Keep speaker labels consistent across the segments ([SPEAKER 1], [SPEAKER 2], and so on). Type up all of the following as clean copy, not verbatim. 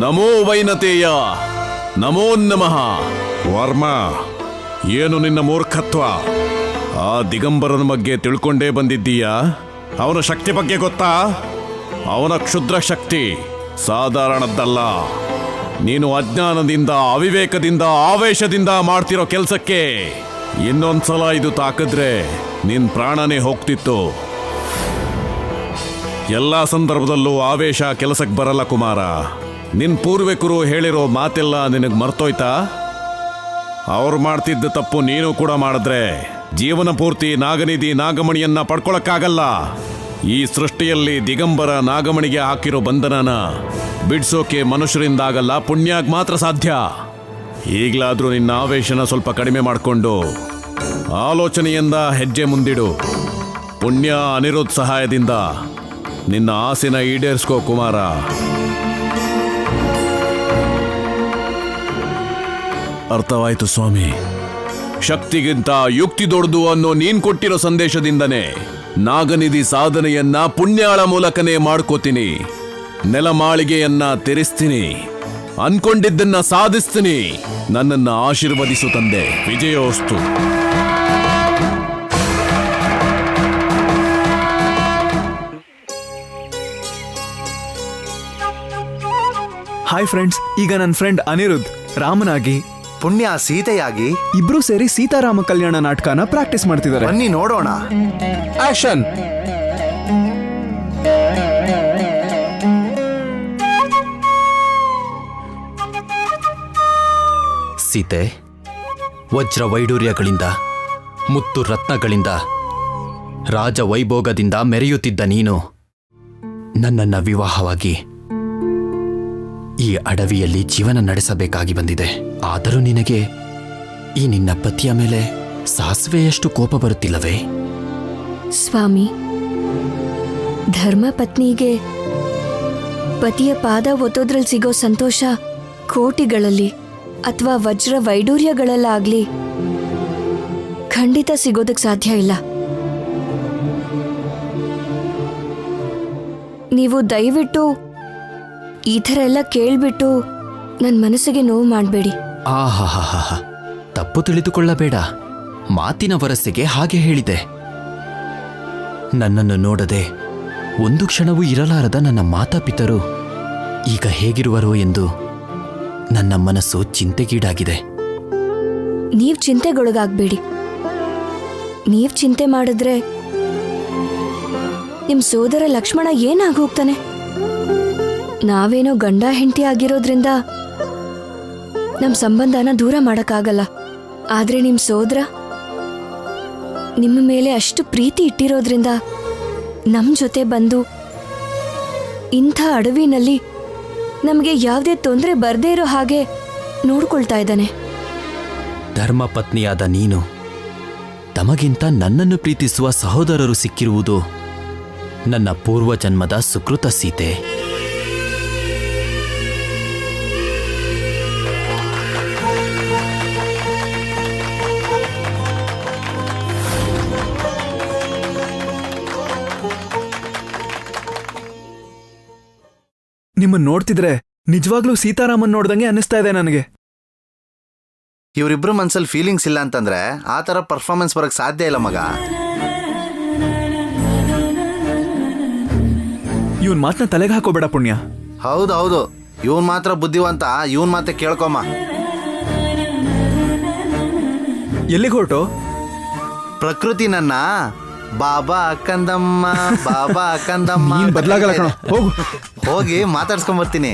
[SPEAKER 1] ನಮೋ ವೈನತೇಯ, ನಮೋ ನಮಃ. ವರ್ಮ, ಏನು ನಿನ್ನ ಮೂರ್ಖತ್ವ? ಆ ದಿಗಂಬರನ ಬಗ್ಗೆ ತಿಳ್ಕೊಂಡೇ ಬಂದಿದ್ದೀಯಾ? ಅವನ ಶಕ್ತಿ ಬಗ್ಗೆ ಗೊತ್ತಾ? ಅವನ ಕ್ಷುದ್ರ ಶಕ್ತಿ ಸಾಧಾರಣದ್ದಲ್ಲ. ನೀನು ಅಜ್ಞಾನದಿಂದ, ಅವಿವೇಕದಿಂದ, ಆವೇಶದಿಂದ ಮಾಡ್ತಿರೋ ಕೆಲಸಕ್ಕೆ ಇನ್ನೊಂದ್ಸಲ ಇದು ತಾಕಿದ್ರೆ ನಿನ್ ಪ್ರಾಣನೇ ಹೋಗ್ತಿತ್ತು. ಎಲ್ಲ ಸಂದರ್ಭದಲ್ಲೂ ಆವೇಶ ಕೆಲಸಕ್ಕೆ ಬರಲ್ಲ ಕುಮಾರ. ನಿನ್ ಪೂರ್ವಿಕರು ಹೇಳಿರೋ ಮಾತೆಲ್ಲ ನಿನಗೆ ಮರ್ತೋಯ್ತಾ? ಅವ್ರು ಮಾಡ್ತಿದ್ದ ತಪ್ಪು ನೀನು ಕೂಡ ಮಾಡಿದ್ರೆ ಜೀವನ ಪೂರ್ತಿ ನಾಗನಿಧಿ ನಾಗಮಣಿಯನ್ನ ಪಡ್ಕೊಳಕ್ಕಾಗಲ್ಲ. ಈ ಸೃಷ್ಟಿಯಲ್ಲಿ ದಿಗಂಬರ ನಾಗಮಣಿಗೆ ಹಾಕಿರೋ ಬಂಧನನ ಬಿಡ್ಸೋಕೆ ಮನುಷ್ಯರಿಂದಾಗಲ್ಲ, ಪುಣ್ಯಾಗ್ ಮಾತ್ರ ಸಾಧ್ಯ. ಈಗಲಾದ್ರೂ ನಿನ್ನ ಆವೇಶನ ಸ್ವಲ್ಪ ಕಡಿಮೆ ಮಾಡಿಕೊಂಡು ಆಲೋಚನೆಯಿಂದ ಹೆಜ್ಜೆ ಮುಂದಿಡು. ಪುಣ್ಯ ಅನಿರುದ್ಧ ಸಹಾಯದಿಂದ ನಿನ್ನ ಆಸೆನ ಈಡೇರಿಸ್ಕೋ ಕುಮಾರ. ಅರ್ಥವಾಯ್ತು ಸ್ವಾಮಿ. ಶಕ್ತಿಗಿಂತ ಯುಕ್ತಿ ದೊಡ್ಡದು ಅನ್ನೋ ನೀನ್ ಕೊಟ್ಟಿರೋ ಸಂದೇಶದಿಂದನೇ ನಾಗನಿಧಿ ಸಾಧನೆಯನ್ನ ಪುಣ್ಯಾಳ ಮೂಲಕನೇ ಮಾಡ್ಕೋತೀನಿ. ನೆಲಮಾಳಿಗೆಯನ್ನ ತೆರೆಸ್ತೀನಿ, ಅನ್ಕೊಂಡಿದ್ದನ್ನ ಸಾಧಿಸ್ತೀನಿ. ನನ್ನನ್ನ ಆಶೀರ್ವದಿಸು ತಂದೆ. ವಿಜಯೋಸ್ತು.
[SPEAKER 2] ಹಾಯ್ ಫ್ರೆಂಡ್ಸ್, ಈಗ ನನ್ನ ಫ್ರೆಂಡ್ ಅನಿರುದ್ಧ್ ರಾಮನಾಗಿ,
[SPEAKER 3] ಪುಣ್ಯ ಸೀತೆಯಾಗಿ
[SPEAKER 2] ಇಬ್ರು ಸೇರಿ ಸೀತಾರಾಮ ಕಲ್ಯಾಣ ನಾಟಕನ ಪ್ರಾಕ್ಟೀಸ್ ಮಾಡ್ತಿದ್ದಾರೆ.
[SPEAKER 3] ಬನ್ನಿ ನೋಡೋಣ.
[SPEAKER 2] ಆಕ್ಷನ್.
[SPEAKER 4] ಸೀತೆ, ವಜ್ರ ವೈಡೂರ್ಯಗಳಿಂದ, ಮುತ್ತು ರತ್ನಗಳಿಂದ, ರಾಜ ವೈಭೋಗದಿಂದ ಮೆರೆಯುತ್ತಿದ್ದ ನೀನು ನನ್ನನ್ನ ವಿವಾಹವಾಗಿ ಈ ಅಡವಿಯಲ್ಲಿ ಜೀವನ ನಡೆಸಬೇಕಾಗಿ ಬಂದಿದೆ. ಆದರೂ ನಿನಗೆ ಈ ನಿನ್ನ ಪತಿಯ ಮೇಲೆ ಸಾಸಿವೆಯಷ್ಟು ಕೋಪ ಬರುತ್ತಿಲ್ಲವೇ?
[SPEAKER 5] ಸ್ವಾಮಿ, ಧರ್ಮ ಪತ್ನಿಗೆ ಪತಿಯ ಪಾದ ಒತ್ತೋದ್ರಲ್ಲಿ ಸಿಗೋ ಸಂತೋಷ ಕೋಟಿಗಳಲ್ಲಿ ಅಥವಾ ವಜ್ರ ವೈಡೂರ್ಯಗಳಲ್ಲಾಗ್ಲಿ ಖಂಡಿತ ಸಿಗೋದಕ್ಕೆ ಸಾಧ್ಯ ಇಲ್ಲ. ನೀವು ದಯವಿಟ್ಟು ಈ ಥರ ಎಲ್ಲ ಕೇಳ್ಬಿಟ್ಟು ನನ್ನ ಮನಸ್ಸಿಗೆ ನೋವು ಮಾಡಬೇಡಿ.
[SPEAKER 4] ಆಹಾಹಾಹಾ, ತಪ್ಪು ತಿಳಿದುಕೊಳ್ಳಬೇಡ. ಮಾತಿನ ವರಸೆಗೆ ಹಾಗೆ ಹೇಳಿದೆ. ನನ್ನನ್ನು ನೋಡದೆ ಒಂದು ಕ್ಷಣವೂ ಇರಲಾರದ ನನ್ನ ಮಾತಾಪಿತರು ಈಗ ಹೇಗಿರುವರು ಎಂದು ನನ್ನ ಮನಸ್ಸು ಚಿಂತೆಗೀಡಾಗಿದೆ.
[SPEAKER 5] ನೀವ್ ಚಿಂತೆಗೊಳಗಾಗ್ಬೇಡಿ. ನೀವ್ ಚಿಂತೆ ಮಾಡಿದ್ರೆ ನಿಮ್ ಸೋದರ ಲಕ್ಷ್ಮಣ ಏನಾಗೋಗ್ತಾನೆ? ನಾವೇನೋ ಗಂಡ ಹೆಂಡತಿ ಆಗಿರೋದ್ರಿಂದ ನಮ್ ಸಂಬಂಧನ ದೂರ ಮಾಡಕ್ಕಾಗಲ್ಲ. ಆದ್ರೆ ನಿಮ್ ಸೋದರ ನಿಮ್ಮ ಮೇಲೆ ಅಷ್ಟು ಪ್ರೀತಿ ಇಟ್ಟಿರೋದ್ರಿಂದ ನಮ್ ಜೊತೆ ಬಂದು ಇಂಥ ಅಡವಿನಲ್ಲಿ ನಮ್ಗೆ ಯಾವುದೇ ತೊಂದರೆ ಬರ್ದೇ ಇರೋ ಹಾಗೆ ನೋಡ್ಕೊಳ್ತಾ ಇದ್ದಾನೆ.
[SPEAKER 4] ಧರ್ಮಪತ್ನಿಯಾದ ನೀನು ತಮಗಿಂತ ನನ್ನನ್ನು ಪ್ರೀತಿಸುವ ಸಹೋದರರು ಸಿಕ್ಕಿರುವುದು ನನ್ನ ಪೂರ್ವಜನ್ಮದ ಸುಕೃತ ಸೀತೆ.
[SPEAKER 2] ನಿಮ್ಮನ್ನ ನೋಡ್ತಿದ್ರೆ ನಿಜವಾಗ್ಲೂ ಸೀತಾರಾಮನ್ ನೋಡ್ದಂಗೆ ಅನ್ನಿಸ್ತಾ ಇದೆ ನನಗೆ.
[SPEAKER 3] ಇವರಿಬ್ರು ಮನ್ಸಲ್ಲಿ ಫೀಲಿಂಗ್ಸ್ ಇಲ್ಲ ಅಂತಂದ್ರೆ ಆ ಥರ ಪರ್ಫಾರ್ಮೆನ್ಸ್ ಬರಕ್ ಸಾಧ್ಯ ಇಲ್ಲ ಮಗ.
[SPEAKER 2] ಇವನ್ ಮಾತನ್ನ ತಲೆಗೆ ಹಾಕೋಬೇಡ ಪುಣ್ಯ.
[SPEAKER 3] ಹೌದು, ಇವನ್ ಮಾತ್ರ ಬುದ್ಧಿವಂತ. ಇವನ್ ಮಾತೆ ಕೇಳ್ಕೊಮ್ಮ.
[SPEAKER 2] ಎಲ್ಲಿಗೆ ಹೊರಟು?
[SPEAKER 3] ಪ್ರಕೃತಿ ನನ್ನ ಬಾಬಾ ಅಕ್ಕಂದಮ್ಮ, ಬಾಬಾ ಅಕ್ಕಂದಮ್ಮ
[SPEAKER 2] ನೀನ್ ಬದಲಾಗಲ್ಲ ಕಣೋ, ಹೋಗು.
[SPEAKER 3] ಹೋಗಿ ಮಾತಾಡ್ಸ್ಕೊಂಬರ್ತೀನಿ.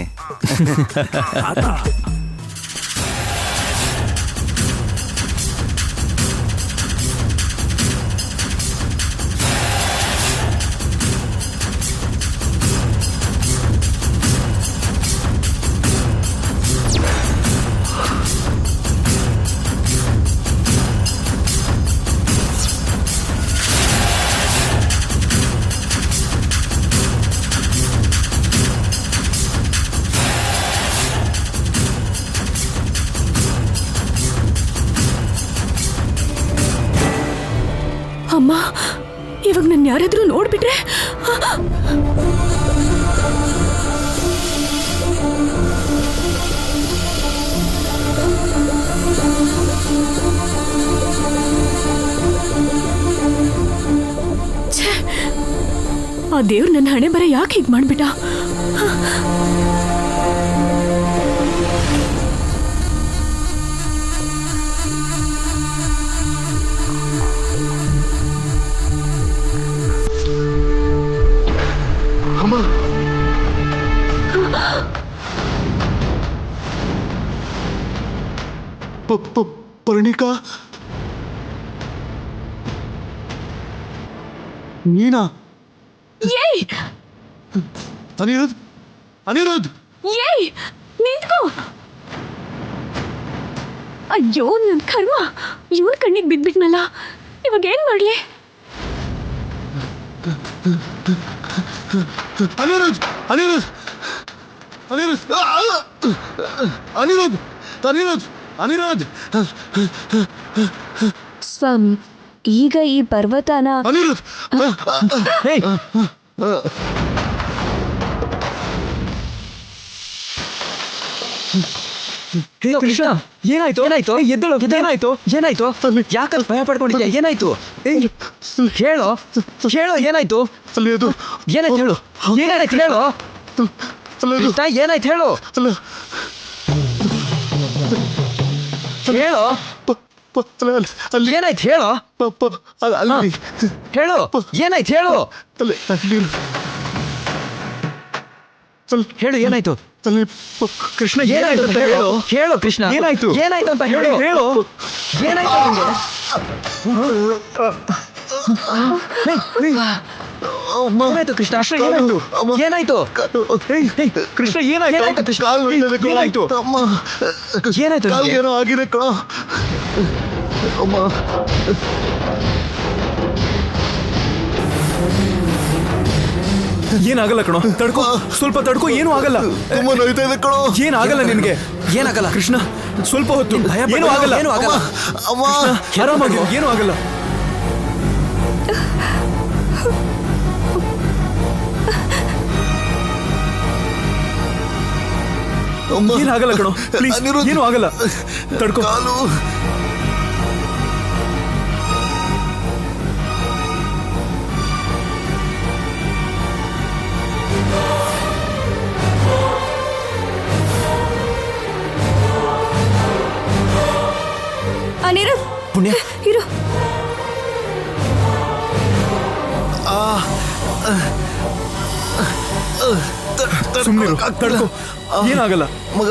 [SPEAKER 5] ಅಮ್ಮ, ಇವಾಗ ನನ್ನ ಯಾರಾದ್ರೂ ನೋಡ್ಬಿಟ್ರೆ?
[SPEAKER 6] ಆ ದೇವ್ರು ನನ್ನ ಹಣೆ ಬರ ಯಾಕೆ ಹೀಗೆ ಮಾಡ್ಬಿಟ್ಟ?
[SPEAKER 7] ಪರಿಣಿಕಾ, ನೀನಾ?
[SPEAKER 6] ಏಯ್
[SPEAKER 7] ಅನಿರುದ್ಧ್, ಅನಿರುದ್ಧ್!
[SPEAKER 6] ಏಯ್ ನಿಂತ್ಕೋ! ಅಯ್ಯೋ ನನ್ನ ಕರ್ಮ, ಇವ್ರ ಕಣ್ಣಿಗೆ ಬಿದ್ಬಿಟ್ನಲ್ಲ, ಇವಾಗ ಏನ್ ಮಾಡ್ಲಿ?
[SPEAKER 7] ಅನಿರುದ್ಧ್, ಅನಿರುದ್ಧ್, ಅನಿರುದ್ಧ್, ಅನಿರುದ್ಧ್, ಅನಿರುದ್ಧ್, ಅನಿರುದ್ಧ್,
[SPEAKER 5] ಸ್ವಾಮಿ, ಈಗ ಈ ಪರ್ವತನ
[SPEAKER 7] ಅನಿರುದ್ಧ್!
[SPEAKER 4] ಕೃಷ್ಣ, ಏನಾಯ್ತು? ಏನಾಯ್ತು? ಎದ್ದೇಳು, ಏನಾಯ್ತು? ಏನಾಯ್ತು? ಯಾಕಲ್ಲಿ ಭಯ ಪಡ್ಕೊಂಡಿದ್ಯಾ? ಏನಾಯ್ತು? ಹೇಳು, ಹೇಳು, ಏನಾಯ್ತು?
[SPEAKER 7] ಅಲ್ಲಿ ಅದು
[SPEAKER 4] ಏನಾಯ್ತು ಹೇಳು, ಏನಾಯ್ತು ಹೇಳು ಕೃಷ್ಣ, ಏನಾಯ್ತು ಹೇಳು, ಹೇಳು,
[SPEAKER 7] ಅಲ್ಲಿ
[SPEAKER 4] ಏನಾಯ್ತು ಹೇಳು,
[SPEAKER 7] ಅಲ್ಲಿ
[SPEAKER 4] ಹೇಳು, ಏನಾಯ್ತು ಹೇಳು, ಹೇಳು, ಏನಾಯ್ತು
[SPEAKER 7] ಕೃಷ್ಣ,
[SPEAKER 4] ಏನಾಯ್ತು ಅಂತ ಹೇಳು, ಹೇಳು ಕೃಷ್ಣ, ಏನಾಯ್ತು? ಏನಾಯ್ತು ಅಂತ ಹೇಳು, ಹೇಳು, ಏನಾಯ್ತು ನಿಂಗೆ? ಏನಾಯ್ತು ಕೃಷ್ಣ? ಏನಾಯ್ತು? ಏನಾಯ್ತು
[SPEAKER 7] ಕೃಷ್ಣ? ಏನಾಯ್ತು?
[SPEAKER 4] ಏನಾಯ್ತು ಕೃಷ್ಣ?
[SPEAKER 7] ಏನಾಯ್ತು?
[SPEAKER 4] ಏನಾಯ್ತು ನಿಂಗೆ?
[SPEAKER 7] ಏನೋ ಆಗಿದೆ ಕಣ. ಅಮ್ಮ,
[SPEAKER 2] ಏನಾಗಲ್ಲ ಕಣೋ, ತಡ್ಕೋ, ಸ್ವಲ್ಪ ತಡ್ಕೋ, ಏನೂ ಆಗಲ್ಲ.
[SPEAKER 7] ತುಂಬಾ ನೋಯ್ತಾ ಇದೆ ಕಣೋ.
[SPEAKER 2] ಏನಾಗಲ್ಲ ನಿನ್ಗೆ,
[SPEAKER 4] ಏನಾಗಲ್ಲ
[SPEAKER 2] ಕೃಷ್ಣ, ಸ್ವಲ್ಪ ಹೊತ್ತು
[SPEAKER 4] ಭಯ
[SPEAKER 2] ಏನೂ ಆಗಲ್ಲ.
[SPEAKER 4] ಏನೂ ಆಗಲ್ಲ.
[SPEAKER 7] ಅಮ್ಮ,
[SPEAKER 2] ಆರಾಮಾಗಿ, ಏನೂ ಆಗಲ್ಲ.
[SPEAKER 7] ಅಮ್ಮ,
[SPEAKER 2] ಏನಾಗಲ್ಲ ಕಣೋ, ಪ್ಲೀಸ್,
[SPEAKER 7] ಅನಿರುದ್ಧ್,
[SPEAKER 2] ಏನೂ ಆಗಲ್ಲ, ತಡ್ಕೋ.
[SPEAKER 7] ಕಾಲು.
[SPEAKER 5] ಅನಿರುದ್ಧ್,
[SPEAKER 4] ಪುಣ್ಯ,
[SPEAKER 5] ಇರು.
[SPEAKER 2] ಸುಮ್ಮನಿರು, ತಡ್ಕೋ, ಏನಾಗಲ್ಲ,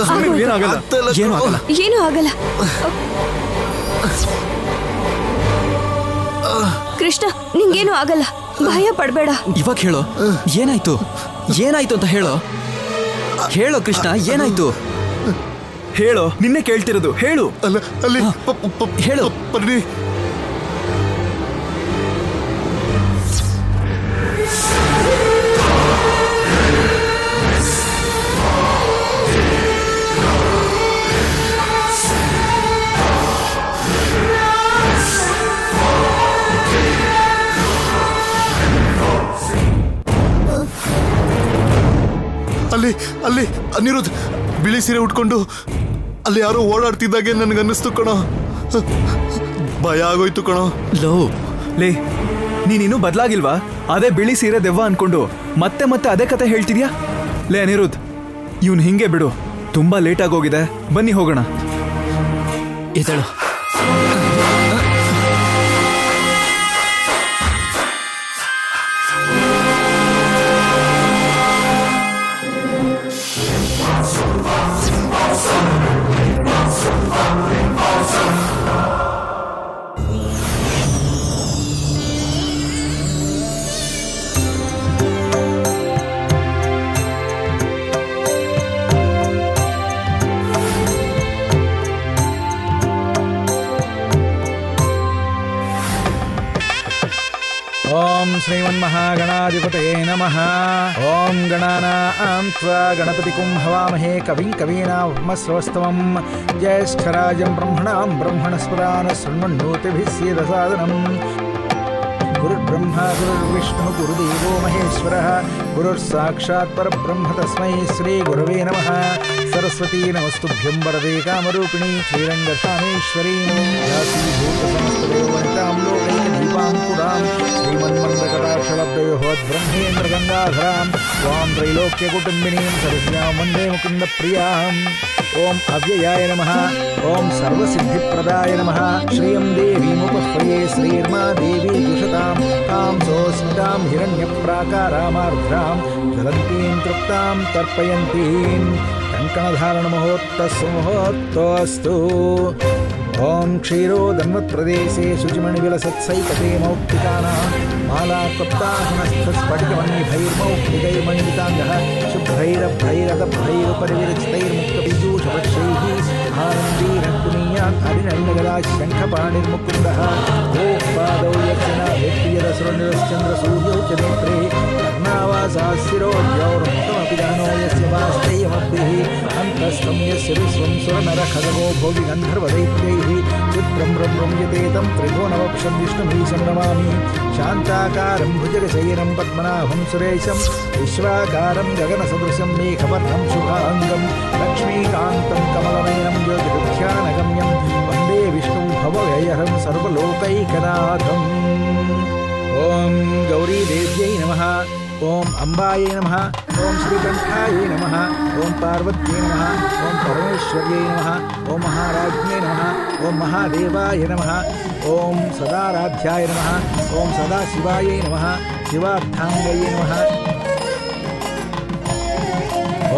[SPEAKER 2] ಸುಮ್ಮನಿರು, ಏನಾಗಲ್ಲ.
[SPEAKER 4] ಏನೂ ಆಗಲ್ಲ.
[SPEAKER 5] ಏನೂ ಆಗಲ್ಲ. ಕೃಷ್ಣ, ನಿಂಗೇನು ಆಗಲ್ಲ, ಭಯ ಪಡ್ಬೇಡ.
[SPEAKER 4] ಇವಾಗ ಹೇಳು, ಏನಾಯ್ತು? ಏನಾಯ್ತು ಅಂತ ಹೇಳು, ಹೇಳು ಕೃಷ್ಣ, ಏನಾಯ್ತು?
[SPEAKER 2] ಹೇಳೋ, ನಿನ್ನೆ ಕೇಳ್ತಿರೋದು, ಹೇಳು.
[SPEAKER 7] ಅಲ್ಲಿ
[SPEAKER 4] ಹೇಳು.
[SPEAKER 7] ಪರ್ಣಿ, ಅಲ್ಲಿ ಅಲ್ಲಿ ಅನಿರುದ್ಧ್ ಬಿಳಿ ಸೀರೆ ಉಟ್ಕೊಂಡು ಅಲ್ಲಿ ಯಾರೋ ಓಡಾಡ್ತಿದ್ದಾಗೆ ನನಗನ್ನಿಸ್ತು ಕಣೋ. ಭಯ ಆಗೋಯ್ತು ಕಣೋ.
[SPEAKER 2] ಲೋ, ಲೇ, ನೀನಿನ್ನೂ ಬದಲಾಗಿಲ್ವಾ? ಅದೇ ಬಿಳಿ ಸೀರೆ ದೆವ್ವ ಅನ್ಕೊಂಡು ಮತ್ತೆ ಮತ್ತೆ ಅದೇ ಕತೆ ಹೇಳ್ತಿದ್ಯಾ? ಲೇ ಅನಿರುದ್ಧ್, ಇವನ್ ಹಿಂಗೆ ಬಿಡು, ತುಂಬಾ ಲೇಟ್ ಆಗೋಗಿದೆ, ಬನ್ನಿ ಹೋಗೋಣ.
[SPEAKER 4] ಎದ್ದೇಳು.
[SPEAKER 8] ಓಂ ಶ್ರೀಮನ್ಮಹಾಗಣಾಧಿಪತಯೇ ನಮಃ. ಓಂ ಗಣಾನಾಂ ತ್ವಾ ಗಣಪತಿಂ ಹವಾಮಹೇ ಕವಿಂ ಕವೀನಾಮಸ್ರವಸ್ತಮಂ. ಜ್ಯೇಷ್ಠರಾಜಂ ಬ್ರಹ್ಮಣಾಂ ಬ್ರಹ್ಮಣಸ್ಪದಾನ ಶೃಣ್ವನ್ನೋತಿಭಿಃ ಸೇದಸಾದನಂ. ಗುರುರ್ಬ್ರಹ್ಮ ಗುರುರ್ವಿಷ್ಣು ಗುರುದೇವೋ ಮಹೇಶ್ವರಃ. ಗುರುರ್ಸಾಕ್ಷಾತ್ ಪರಬ್ರಹ್ಮ ತಸ್ಮೈ ಶ್ರೀ ಗುರವೇ ನಮಃ. ಸರಸ್ವತೀ ನಮಸ್ತುಭ್ಯಂ ವರದೇ ಕಾಮರೂಪಿಣಿ ಶ್ರೀರಂಗಧಾಮೇಶ್ವರೀ. ಸಮಸ್ತದೇವವನಿತಾಂ ಲೋಕೈಕದೀಪಾಂ ಪುರಾಂ ಶ್ರೀಮನ್ಮಂದಕಟಾಕ್ಷಲಬ್ಧಯೋಃ ब्रह्मेन्द्र गंगाधरां त्वां त्रैलोक्यकुटुम्बिनीं सरस्यां वन्दे मुकुन्दप्रियां। ओम अव्ययाय नमः। ओम सर्वसिद्धिप्रदाय नमः। श्रियं देवीमुपह्वये श्रीर्मा देवी दुषतां तां सोऽस्मितां हिरण्यप्राकारामार्द्रां ज्वलन्तीं तृप्तां तर्पयन्तीं कङ्कणधारणमुहूर्तस्सुमुहूर्तोऽस्तु। ओम क्षीरोदन्वत्प्रदेशे शुचिमणिविलसत्सैकते मौक्तिकानां मालाक्लुप्तासनस्थस्फटिकमणिभैर्मौक्तिकैर्मण्डिताङ्गः शुभ्रैरभ्रैरतभ्रैरुपरिविरचितैर्मुक्तपीयूषवक्षैः आनन्दीरकुनीयात् हरिणङ्गदाशङ्खपाणिर्मुकुन्दः गोपादौ यस्य न वेत्ति यदसुरनिरश्चन्द्रसूर्यौ च नेत्रे कर्णावासाशिरोद्यौर्मुक्तमपि दानो यस्य वास्तैयमब्धिः अन्तस्थं यस्य विश्वं सुरनरखगो भोगि गन्धर्वदैत्यैः चित्रं रम्यते तं त्रिभुवनवक्षं विष्णुमीशं नमामि। शान्ताकारं भुजगशयनं पद्मनाभं सुरेशं विश्वाकारं गगनसदृशं मेघवर्णं शुभाङ्गं लक्ष्मीकान्तं कमलनयनं योगिबुद्ध्यानगम्यं वन्दे विष्णुं भवभयहरं सर्वलोकैकनाथम्। ॐ गौरीदेव्यै नमः। ओम अंबायै नमः। ओम श्रीकंठायै नमः। ओम पार्वत्यै नमः। ओम परमेश्वर्यै नमः। ओम महाराज्ञै नमः। ओम महादेवाय नमः। ओम सदाराध्याय नमः। ओम सदाशिवायै नमः। शिवार्थाङ्गयै नमः।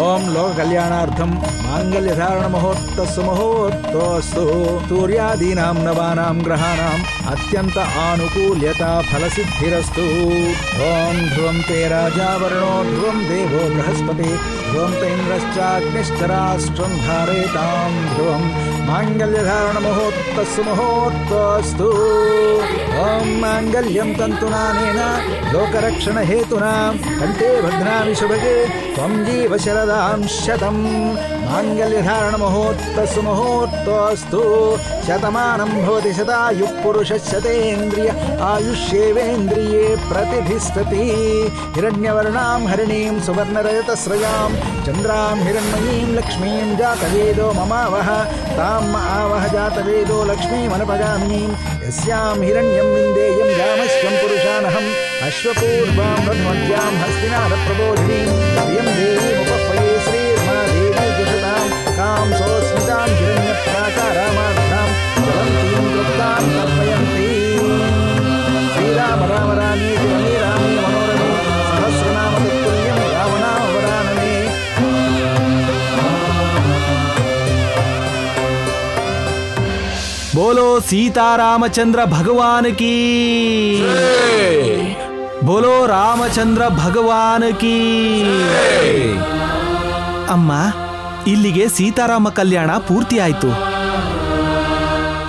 [SPEAKER 8] ओम लोक कल्याणार्थम मांगल्यधारण मुहूर्तस्सु मुहूर्तोऽस्तु। सूर्यादीनां नवानां ग्रहाणाम् अत्यंत आनुकूल्यता फलसिद्धिरस्तु। ओम ध्रुवं ते राजा वरुणो ध्रुवं देवो बृहस्पति ध्रुवं ते इन्द्रश्चाग्निश्च राष्ट्रं धारयतां ध्रुवं मांगल्यधारण मुहूर्तस्सु मुहूर्तोऽस्तु। ओम मांगल्यं तन्तुनानेन लोकरक्षण हेतुना कंठे भद्रामि शुभगे त्वं जीव शरदां शतं मांगल्यधारण मुहूर्तस्सु मुहूर्तोऽस्तु। शतमानं भवति शतायुः पुरुषस्य शतेन्द्रिय आयुष्येवेन्द्रिये प्रतिष्ठति। हिरण्यवर्णां हरिणीं सुवर्णरजतस्रजां चन्द्रां हिरण्मयीं लक्ष्मीं जातवेदो ममावह ताम् आवह जातवेदो लक्ष्मीमनुपगामिनीं यस्यां हिरण्यं विन्देयं जामश्वं पुरुषानहम् अश्वपूर्वां रथमध्यां हस्तिनाथप्रबोधिनीं प्रियं देवीमुपह्वये श्रीर्मा देवी जुषतां कां सोऽस्मितां हिरण्यप्राकारामार्द्रां ज्वलन्तीं तृप्तां तर्पयन्तीं। श्रीराम राम रामेति रमे रामे मनोरमे सहस्रनाम तत्तुल्यं रावणावरानने।
[SPEAKER 2] बोलो सीतारामचंद्र भगवान की। बोलो ರಾಮಚಂದ್ರ ಭಗವಾನ್ ಕೀ. ಅಮ್ಮ, ಇಲ್ಲಿಗೆ ಸೀತಾರಾಮ ಕಲ್ಯಾಣ ಪೂರ್ತಿ ಆಯ್ತು.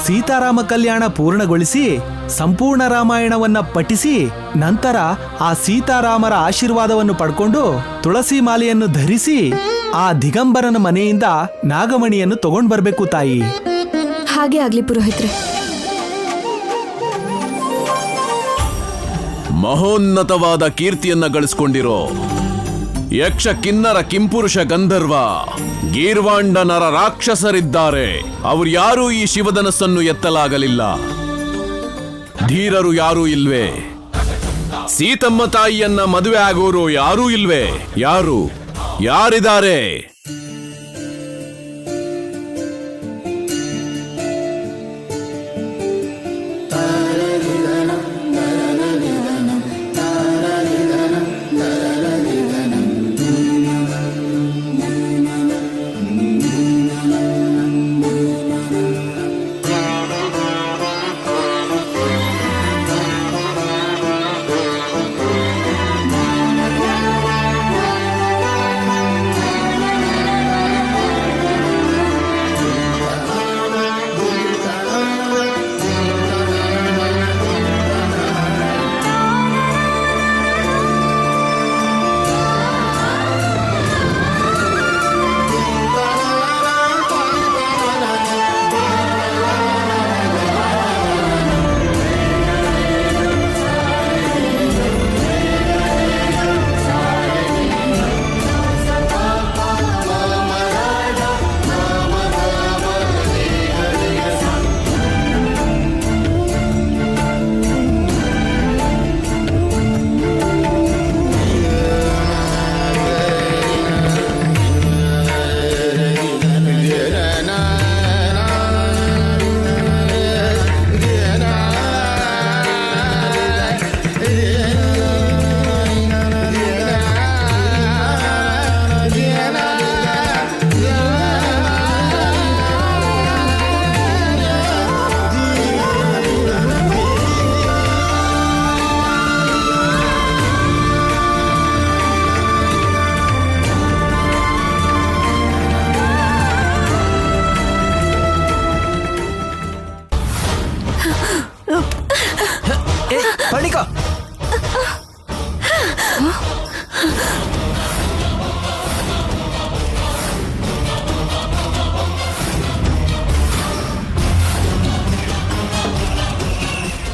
[SPEAKER 2] ಸೀತಾರಾಮ ಕಲ್ಯಾಣ ಪೂರ್ಣಗೊಳಿಸಿ ಸಂಪೂರ್ಣ ರಾಮಾಯಣವನ್ನ ಪಠಿಸಿ ನಂತರ ಆ ಸೀತಾರಾಮರ ಆಶೀರ್ವಾದವನ್ನು ಪಡ್ಕೊಂಡು ತುಳಸಿ ಮಾಲೆಯನ್ನು ಧರಿಸಿ ಆ ದಿಗಂಬರನ ಮನೆಯಿಂದ ನಾಗಮಣಿಯನ್ನು ತಗೊಂಡ್ ಬರ್ಬೇಕು ತಾಯಿ.
[SPEAKER 5] ಹಾಗೆ ಆಗ್ಲಿ ಪುರೋಹಿತ್ರೆ.
[SPEAKER 1] ಮಹೋನ್ನತವಾದ ಕೀರ್ತಿಯನ್ನ ಗಳಿಸ್ಕೊಂಡಿರೋ ಯಕ್ಷ ಕಿನ್ನರ ಕಿಂಪುರುಷ ಗಂಧರ್ವ ಗೀರ್ವಾಂಡ ನರ ರಾಕ್ಷಸರಿದ್ದಾರೆ. ಅವರು ಯಾರೂ ಈ ಶಿವಧನಸ್ಸನ್ನು ಎತ್ತಲಾಗಲಿಲ್ಲ. ಧೀರರು ಯಾರೂ ಇಲ್ವೇ? ಸೀತಮ್ಮ ತಾಯಿಯನ್ನ ಮದುವೆ ಆಗೋರು ಯಾರೂ ಇಲ್ವೇ? ಯಾರಿದ್ದಾರೆ?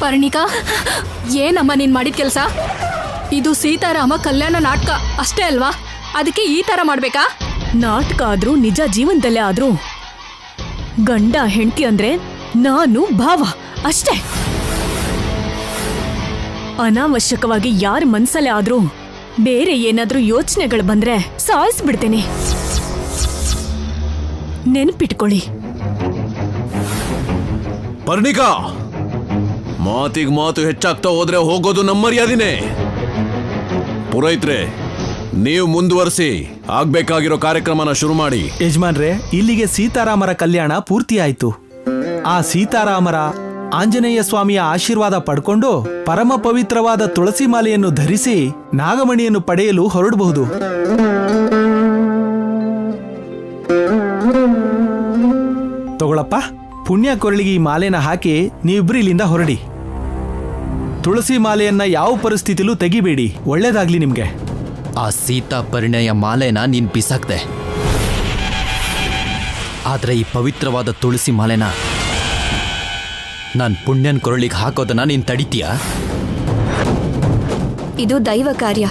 [SPEAKER 9] ಪರ್ಣಿಕಾ, ಏನಮ್ಮ ನೀನ್ ಮಾಡಿದ ಕೆಲಸ? ಇದು ಸೀತಾರಾಮ ಕಲ್ಯಾಣ ನಾಟಕ ಅಷ್ಟೇ ಅಲ್ವಾ? ಅದಕ್ಕೆ ಈ ತರ ಮಾಡ್ಬೇಕಾ?
[SPEAKER 6] ನಾಟಕ ಆದ್ರೂ ನಿಜ ಜೀವನದಲ್ಲೇ ಆದ್ರೂ ಗಂಡ ಹೆಂಡತಿ ಅಂದ್ರೆ ನಾನು ಭಾವ ಅಷ್ಟೇ. ಅನಾವಶ್ಯಕವಾಗಿ ಯಾರ ಮನ್ಸಲ್ಲೇ ಆದ್ರೂ ಬೇರೆ ಏನಾದ್ರೂ ಯೋಚನೆಗಳು ಬಂದ್ರೆ ಸಾಯಿಸ್ಬಿಡ್ತೇನೆ. ನೆನ್ಪಿಟ್ಕೊಳ್ಳಿ.
[SPEAKER 1] ಪರ್ಣಿಕಾ, ಮಾತಿಗೆ ಮಾತು ಹೆಚ್ಚಾಗ್ತಾ ಹೋದ್ರೆ ಹೋಗೋದು ನಮ್ಮ ಮರ್ಯಾದಿನೇ. ಪುರೋಹಿತ್ರೆ, ನೀವು ಮುಂದುವರಿಸಿ ಆಗ್ಬೇಕಾಗಿರೋ ಕಾರ್ಯಕ್ರಮನ ಶುರು ಮಾಡಿ.
[SPEAKER 2] ಯಜಮಾನ್ರೆ, ಇಲ್ಲಿಗೆ ಸೀತಾರಾಮರ ಕಲ್ಯಾಣ ಪೂರ್ತಿಯಾಯಿತು. ಆ ಸೀತಾರಾಮರ ಆಂಜನೇಯ ಸ್ವಾಮಿಯ ಆಶೀರ್ವಾದ ಪಡ್ಕೊಂಡು ಪರಮ ಪವಿತ್ರವಾದ ತುಳಸಿ ಮಾಲೆಯನ್ನು ಧರಿಸಿ ನಾಗಮಣಿಯನ್ನು ಪಡೆಯಲು ಹೊರಡಬಹುದು. ತಗೊಳಪ್ಪ, ಪುಣ್ಯ ಕೊರಳಿಗೆ ಈ ಮಾಲೆನ ಹಾಕಿ ನೀವಿಬ್ರು ಇಲ್ಲಿಂದ ಹೊರಡಿ. ತುಳಸಿ ಮಾಲೆಯನ್ನ ಯಾವ ಪರಿಸ್ಥಿತಿಲೂ ತೆಗಿಬೇಡಿ. ಒಳ್ಳೇದಾಗ್ಲಿ ನಿಮ್ಗೆ.
[SPEAKER 4] ಆ ಸೀತಾ ಪರಿಣಯ ಮಾಲೆನ ನೀನ್ ಬಿಸಾಕ್ದೆ, ಆದ್ರೆ ಈ ಪವಿತ್ರವಾದ ತುಳಸಿ ಮಾಲೆನ ನಾನ್ ಪುಣ್ಯನ್ ಕೊರಳಿಗೆ ಹಾಕೋದನ್ನ ನೀನ್ ತಡಿತೀಯಾ?
[SPEAKER 5] ಇದು ದೈವ ಕಾರ್ಯ.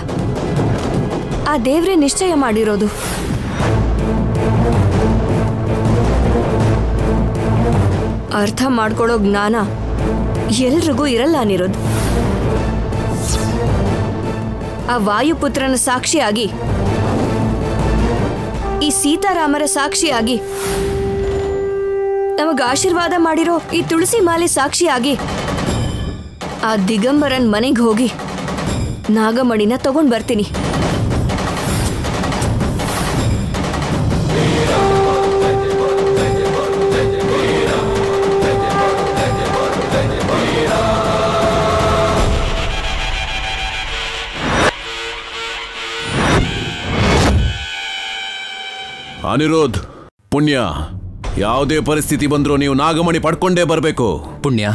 [SPEAKER 5] ಆ ದೇವ್ರೇ ನಿಶ್ಚಯ ಮಾಡಿರೋದು. ಅರ್ಥ ಮಾಡ್ಕೊಳ್ಳೋ ಜ್ಞಾನ ಎಲ್ರಿಗೂ ಇರಲ್ಲ ಅನಿರುದ್ಧ್. ಆ ವಾಯುಪುತ್ರನ ಸಾಕ್ಷಿಯಾಗಿ, ಈ ಸೀತಾರಾಮರ ಸಾಕ್ಷಿಯಾಗಿ, ನಮಗ ಆಶೀರ್ವಾದ ಮಾಡಿರೋ ಈ ತುಳಸಿ ಮಾಲೆ ಸಾಕ್ಷಿಯಾಗಿ ಆ ದಿಗಂಬರನ್ ಮನೆಗೆ ಹೋಗಿ ನಾಗಮಣಿನ ತಗೊಂಡ್ ಬರ್ತೀನಿ.
[SPEAKER 1] ಅನಿರುದ್ಧ್, ಪುಣ್ಯ, ಯಾವುದೇ ಪರಿಸ್ಥಿತಿ ಬಂದರೂ ನೀವು ನಾಗಮಣಿ ಪಡ್ಕೊಂಡೇ ಬರಬೇಕು.
[SPEAKER 4] ಪುಣ್ಯ,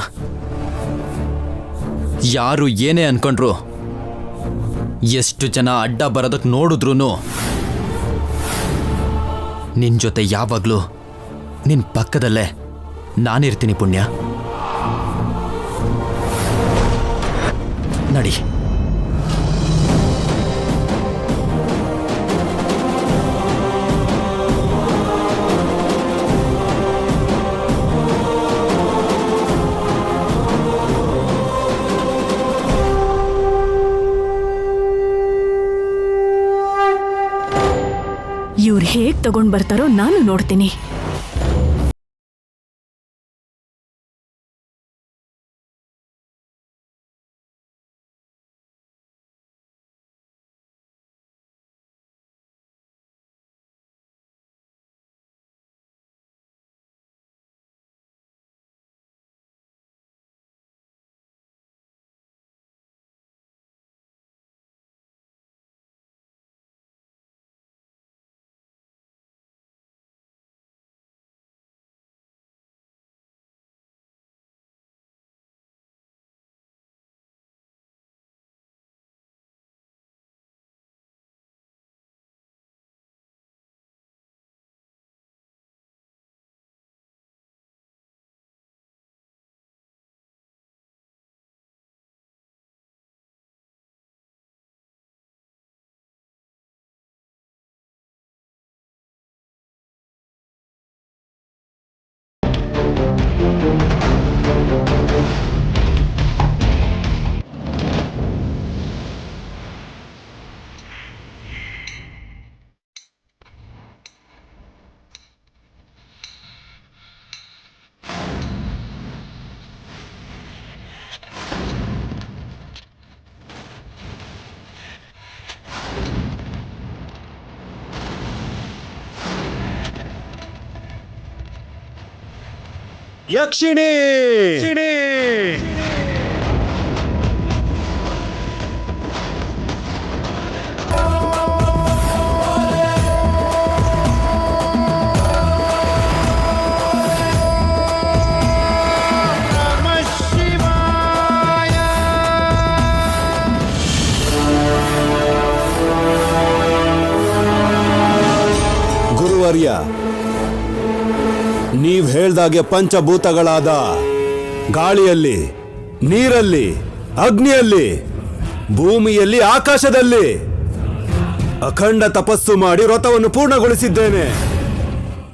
[SPEAKER 4] ಯಾರು ಏನೇ ಅನ್ಕೊಂಡ್ರು, ಎಷ್ಟು ಜನ ಅಡ್ಡ ಬರೋದಕ್ಕೆ ನೋಡಿದ್ರು ನಿನ್ ಜೊತೆ ಯಾವಾಗ್ಲೂ ನಿನ್ ಪಕ್ಕದಲ್ಲೇ ನಾನಿರ್ತೀನಿ. ಪುಣ್ಯ, ನಡಿ.
[SPEAKER 6] ಇವ್ರು ಹೇಗ್ ತಗೊಂಡ್ ಬರ್ತಾರೋ ನಾನು ನೋಡ್ತೀನಿ.
[SPEAKER 1] ಯಕ್ಷಿಣಿ,
[SPEAKER 10] ಗುರುವರ್ಯ, ನೀವ್ ಹೇಳ್ದಾಗೆ ಪಂಚಭೂತಗಳಾದ ಗಾಳಿಯಲ್ಲಿ, ನೀರಲ್ಲಿ, ಅಗ್ನಿಯಲ್ಲಿ, ಭೂಮಿಯಲ್ಲಿ, ಆಕಾಶದಲ್ಲಿ ಅಖಂಡ ತಪಸ್ಸು ಮಾಡಿ ವ್ರತವನ್ನು ಪೂರ್ಣಗೊಳಿಸಿದ್ದೇನೆ.